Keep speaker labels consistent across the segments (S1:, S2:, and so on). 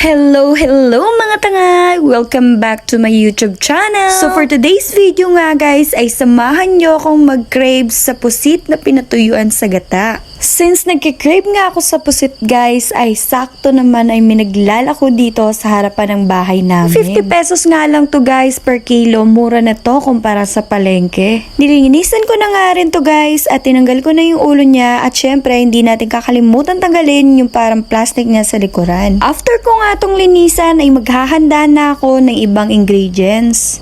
S1: Hello mga tanga! Welcome back to my YouTube channel! So for today's video nga guys ay samahan nyo akong mag-crave sa pusit na pinatuyuan sa gata. Since nagki-crave nga ako sa pusit guys ay sakto naman ay minaglalako dito sa harapan ng bahay namin. 50 pesos nga lang to guys per kilo, mura na to kumpara sa palengke. Nilinisan ko na nga rin to guys at tinanggal ko na yung ulo niya at syempre hindi natin kakalimutan tanggalin yung parang plastic niya sa likuran. After ko nga tong linisan ay maghahanda na ako ng ibang ingredients.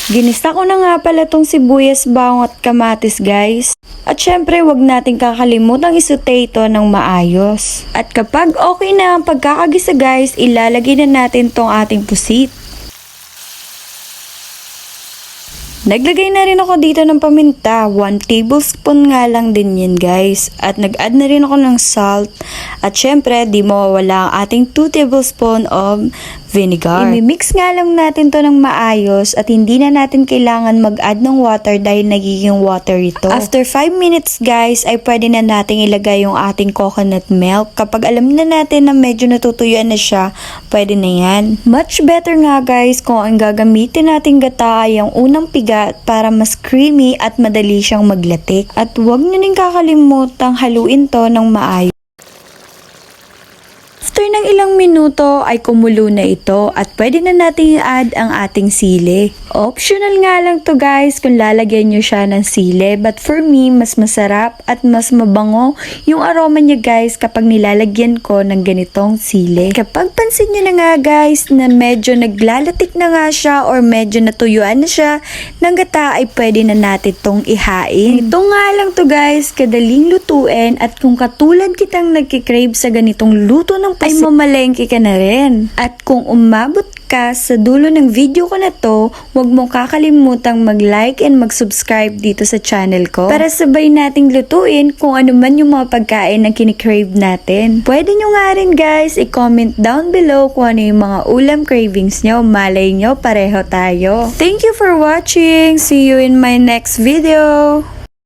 S1: Ginisa ko na nga pala tong sibuyas, bawang at kamatis guys. At syempre wag natin kakalimutang isute ito ng maayos. At kapag okay na ang pagkakagisa guys, ilalagay na natin tong ating pusit. Naglagay na rin ako dito ng paminta, 1 tablespoon nga lang din yan guys. At nag-add na rin ako ng salt. At syempre, di mawawala ang ating 2 tablespoon of vinegar. I-mix nga lang natin to ng maayos at hindi na natin kailangan mag-add ng water dahil nagiging water ito. After 5 minutes guys, ay pwede na natin ilagay yung ating coconut milk. Kapag alam na natin na medyo natutuyuan na siya, pwede na yan. Much better nga guys kung ang gagamitin natin gata ay ang unang pigat para mas creamy at madali siyang maglatik. At huwag nyo rin kakalimutang haluin to ng maayos. After ng ilang minuto ay kumulo na ito at pwede na natin i-add ang ating sili. Optional nga lang to guys kung lalagyan nyo siya ng sili, but for me mas masarap at mas mabango yung aroma niya guys kapag nilalagyan ko ng ganitong sili. Kapag pansin nyo na nga guys na medyo naglalatik na nga siya or medyo natuyuan na siya ng gata ay pwede na natin tong ihain. Ito nga lang to guys, kadaling lutuin at kung katulad kitang nagkikrave sa ganitong luto ng ay mamalengke ka na rin. At kung umabot ka sa dulo ng video ko na to, huwag mong kakalimutang mag-like and mag-subscribe dito sa channel ko para sabay nating lutuin kung ano man yung mga pagkain na kinikrave natin. Pwede nyo nga rin guys i-comment down below kung ano yung mga ulam cravings nyo. Malay nyo, pareho tayo. Thank you for watching. See you in my next video.